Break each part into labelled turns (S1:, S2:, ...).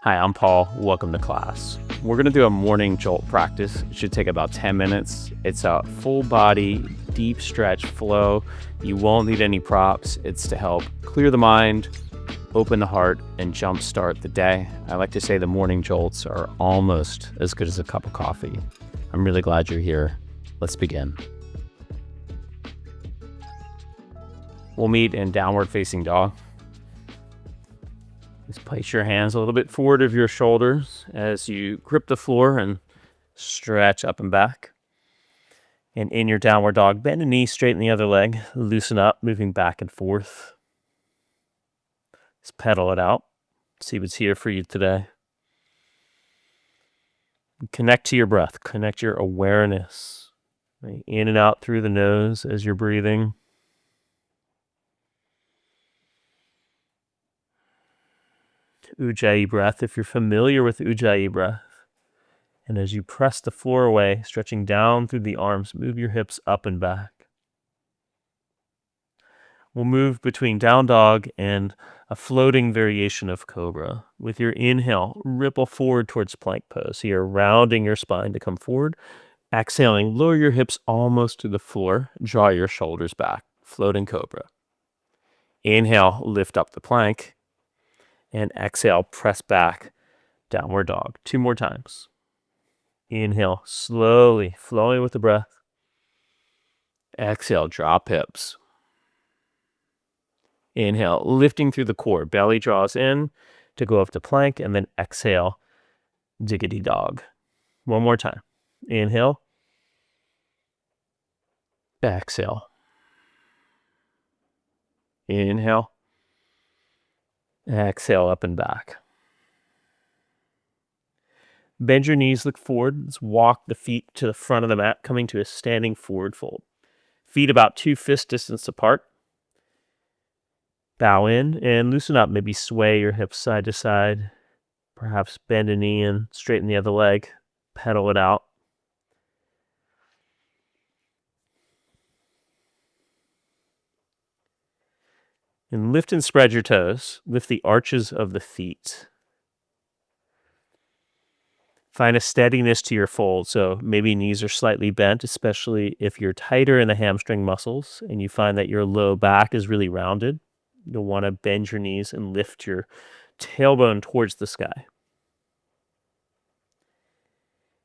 S1: Hi, I'm Paul. Welcome to class. We're going to do a morning Jolt practice. It should take about 10 minutes. It's a full body, deep stretch flow. You won't need any props. It's to help clear the mind, open the heart, and jumpstart the day. I like to say the morning Jolts are almost as good as a cup of coffee. I'm really glad you're here. Let's begin. We'll meet in downward facing dog. Just place your hands a little bit forward of your shoulders as you grip the floor and stretch up and back. And in your downward dog, bend a knee, straighten the other leg, loosen up, moving back and forth. Just pedal it out. See what's here for you today. Connect to your breath. Connect your awareness. In and out through the nose as you're breathing. Ujjayi breath, if you're familiar with Ujjayi breath. And as you press the floor away, stretching down through the arms, move your hips up and back. We'll move between down dog and a floating variation of cobra. With your inhale, ripple forward towards plank pose. So you're rounding your spine to come forward. Exhaling, lower your hips almost to the floor. Draw your shoulders back. Floating cobra. Inhale, lift up the plank. And exhale, press back, downward dog. 2 more times. Inhale, slowly, flowing with the breath. Exhale, drop hips. Inhale, lifting through the core. Belly draws in to go up to plank, and then exhale, diggity dog. 1 more time. Inhale. Exhale. Inhale. Exhale, up and back. Bend your knees, look forward. Let's walk the feet to the front of the mat, coming to a standing forward fold. Feet about 2 fist distance apart. Bow in and loosen up. Maybe sway your hips side to side. Perhaps bend a knee and straighten the other leg. Pedal it out. And lift and spread your toes. Lift the arches of the feet. Find a steadiness to your fold. So maybe knees are slightly bent, especially if you're tighter in the hamstring muscles and you find that your low back is really rounded. You'll want to bend your knees and lift your tailbone towards the sky.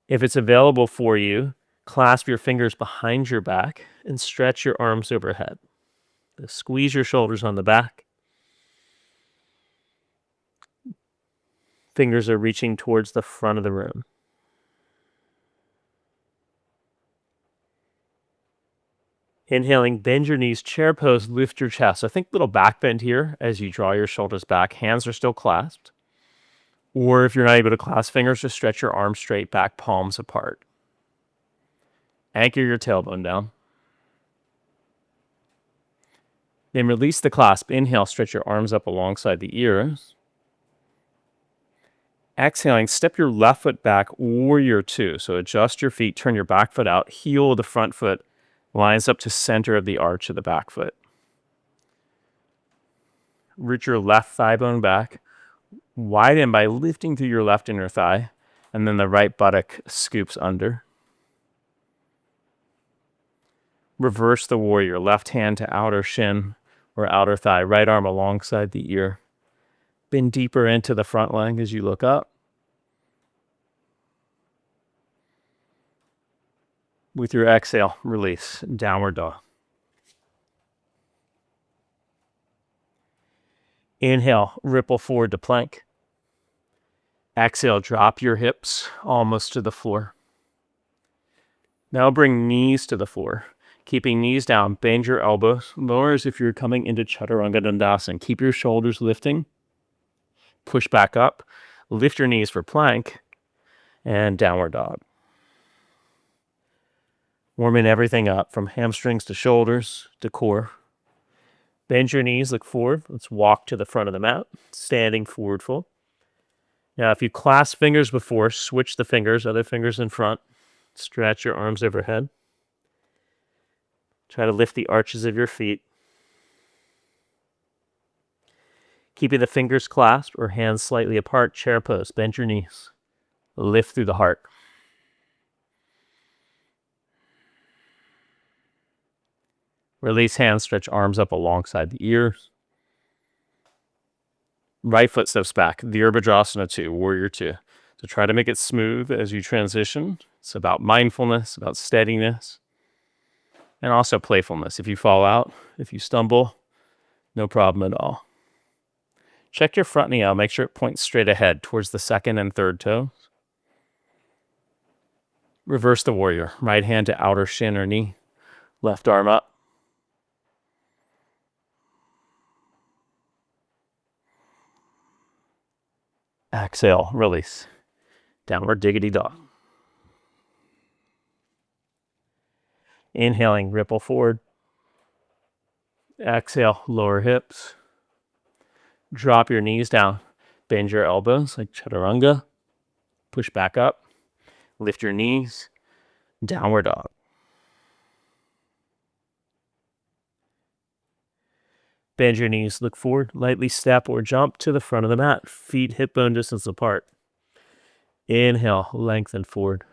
S1: If it's available for you, clasp your fingers behind your back and stretch your arms overhead. Squeeze your shoulders on the back. Fingers are reaching towards the front of the room. Inhaling, bend your knees, chair pose, lift your chest. So think little back bend here as you draw your shoulders back. Hands are still clasped. Or if you're not able to clasp fingers, just stretch your arms straight back, palms apart. Anchor your tailbone down. Then release the clasp. Inhale, stretch your arms up alongside the ears. Exhaling, step your left foot back, warrior 2. So adjust your feet, turn your back foot out, heel of the front foot lines up to center of the arch of the back foot. Root your left thigh bone back. Widen by lifting through your left inner thigh, and then the right buttock scoops under. Reverse the warrior, left hand to outer shin or outer thigh, right arm alongside the ear. Bend deeper into the front leg as you look up. With your exhale, release, downward dog. Inhale, ripple forward to plank. Exhale, drop your hips almost to the floor. Now bring knees to the floor. Keeping knees down, bend your elbows. Lower as if you're coming into Chaturanga Dandasana. Keep your shoulders lifting. Push back up. Lift your knees for plank. And downward dog. Warming everything up from hamstrings to shoulders to core. Bend your knees, look forward. Let's walk to the front of the mat. Standing forward fold. Now, if you clasp fingers before, switch the fingers, other fingers in front. Stretch your arms overhead. Try to lift the arches of your feet. Keeping the fingers clasped or hands slightly apart, chair pose. Bend your knees. Lift through the heart. Release hands, stretch arms up alongside the ears. Right foot steps back, Virabhadrasana 2, Warrior 2. So try to make it smooth as you transition. It's about mindfulness, about steadiness, and also playfulness. If you fall out, if you stumble, no problem at all. Check your front knee out. Make sure it points straight ahead towards the second and third toes. Reverse the warrior. Right hand to outer shin or knee. Left arm up. Exhale, release. Downward diggity dog. Inhaling, ripple forward. Exhale, lower hips. Drop your knees down. Bend your elbows like chaturanga. Push back up. Lift your knees. Downward dog. Bend your knees, look forward, lightly step or jump to the front of the mat. Feet hip bone distance apart. Inhale, lengthen forward.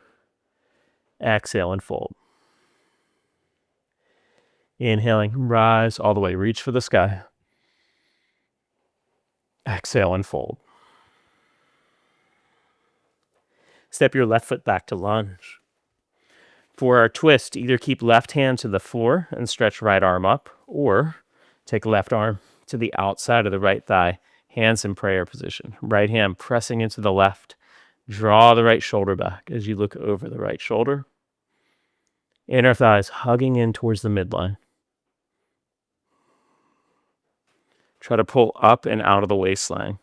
S1: Exhale and fold. Inhaling, rise all the way, reach for the sky. Exhale and fold. Step your left foot back to lunge. For our twist, either keep left hand to the floor and stretch right arm up, or take left arm to the outside of the right thigh, hands in prayer position. Right hand pressing into the left. Draw the right shoulder back as you look over the right shoulder. Inner thighs hugging in towards the midline. Try to pull up and out of the waistline,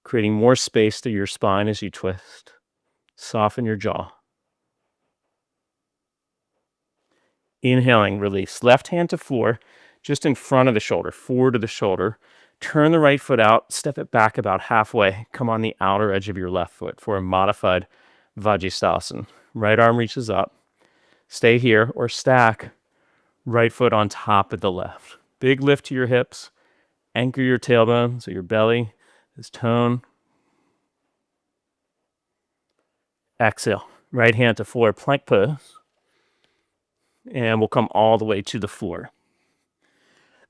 S1: creating more space through your spine as you twist. Soften your jaw. Inhaling, release. Left hand to floor, just in front of the shoulder, forward of the shoulder. Turn the right foot out, step it back about halfway. Come on the outer edge of your left foot for a modified Vajrasana. Right arm reaches up. Stay here or stack right foot on top of the left. Big lift to your hips. Anchor your tailbone so your belly is toned. Exhale. Right hand to floor, plank pose. And we'll come all the way to the floor.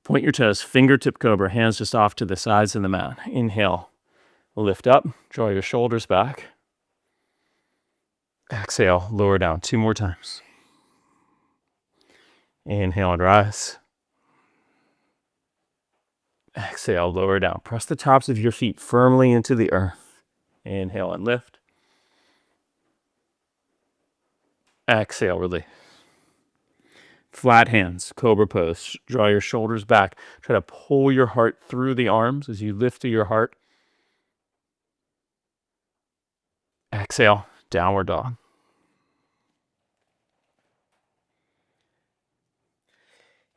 S1: Point your toes, fingertip cobra, hands just off to the sides of the mat. Inhale, lift up, draw your shoulders back. Exhale, lower down 2 more times. Inhale and rise. Exhale, lower down. Press the tops of your feet firmly into the earth. Inhale and lift. Exhale, release. Flat hands, cobra pose. Draw your shoulders back. Try to pull your heart through the arms as you lift to your heart. Exhale, downward dog.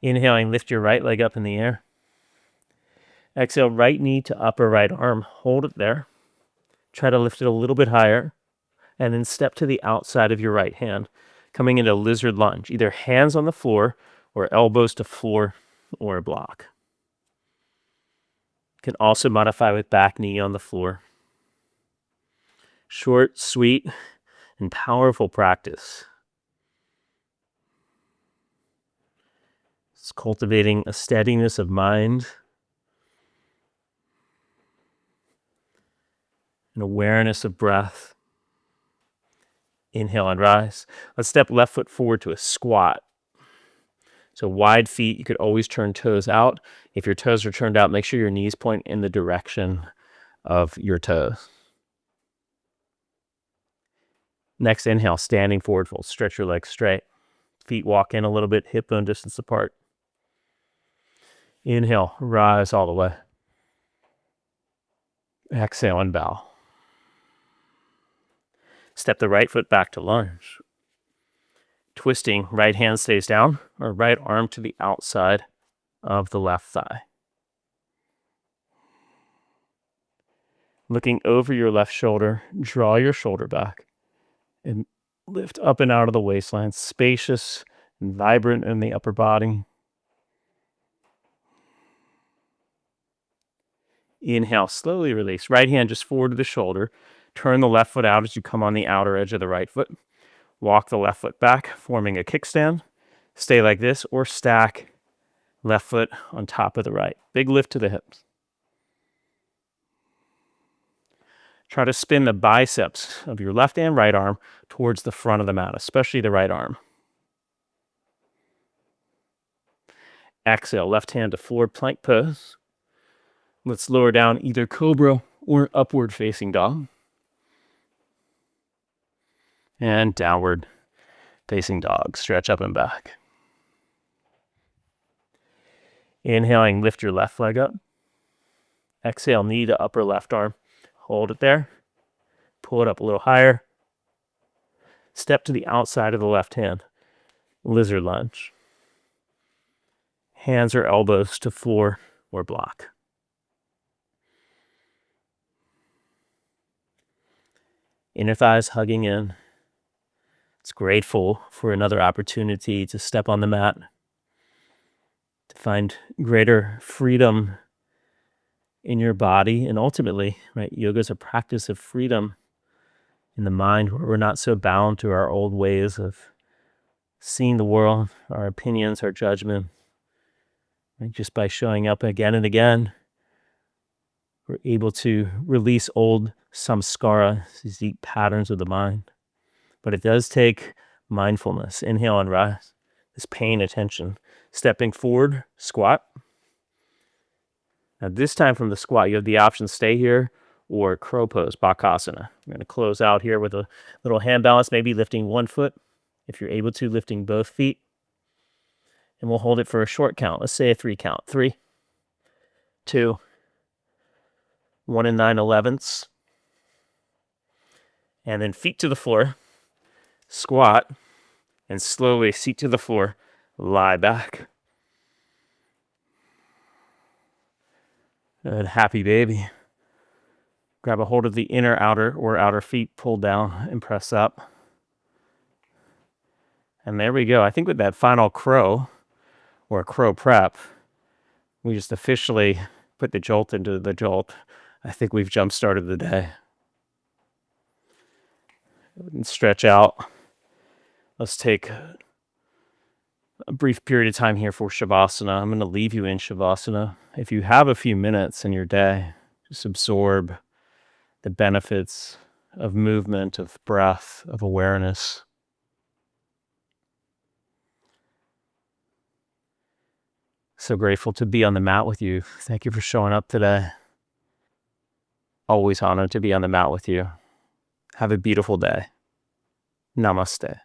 S1: Inhaling, lift your right leg up in the air. Exhale, right knee to upper right arm. Hold it there. Try to lift it a little bit higher. And then step to the outside of your right hand, coming into lizard lunge. Either hands on the floor or elbows to floor or a block. You can also modify with back knee on the floor. Short, sweet, and powerful practice. It's cultivating a steadiness of mind, an awareness of breath. Inhale and rise. Let's step left foot forward to a squat. So wide feet, you could always turn toes out. If your toes are turned out, make sure your knees point in the direction of your toes. Next inhale, standing forward fold. Stretch your legs straight. Feet walk in a little bit, hip bone distance apart. Inhale, rise all the way. Exhale and bow. Step the right foot back to lunge. Twisting, right hand stays down, or right arm to the outside of the left thigh. Looking over your left shoulder, draw your shoulder back and lift up and out of the waistline, spacious and vibrant in the upper body. Inhale, slowly release. Right hand just forward to the shoulder. Turn the left foot out as you come on the outer edge of the right foot. Walk the left foot back, forming a kickstand. Stay like this or stack left foot on top of the right. Big lift to the hips. Try to spin the biceps of your left and right arm towards the front of the mat, especially the right arm. Exhale, left hand to forward plank pose. Let's lower down either cobra or upward facing dog. And downward facing dog. Stretch up and back. Inhaling, lift your left leg up. Exhale, knee to upper left arm. Hold it there. Pull it up a little higher. Step to the outside of the left hand. Lizard lunge. Hands or elbows to floor or block. Inner thighs hugging in. It's grateful for another opportunity to step on the mat, to find greater freedom in your body. And ultimately, right, yoga is a practice of freedom in the mind where we're not so bound to our old ways of seeing the world, our opinions, our judgment. Right? Just by showing up again and again, we're able to release old samskara, these deep patterns of the mind. But it does take mindfulness. Inhale and rise. This paying attention. Stepping forward, squat. Now this time from the squat, you have the option stay here or crow pose, bakasana. We're going to close out here with a little hand balance, maybe lifting one foot. If you're able to, lifting both feet. And we'll hold it for a short count. Let's say a 3 count. 3, 2, 1 and 9/11ths. And then feet to the floor. Squat. And slowly seat to the floor. Lie back. Good. Happy baby. Grab a hold of the inner outer or outer feet. Pull down and press up. And there we go. I think with that final crow or crow prep, we just officially put the jolt into the jolt. I think we've jump started the day. And stretch out. Let's take a brief period of time here for Shavasana. I'm going to leave you in Shavasana. If you have a few minutes in your day, just absorb the benefits of movement, of breath, of awareness. So grateful to be on the mat with you. Thank you for showing up today. Always honored to be on the mat with you. Have a beautiful day. Namaste.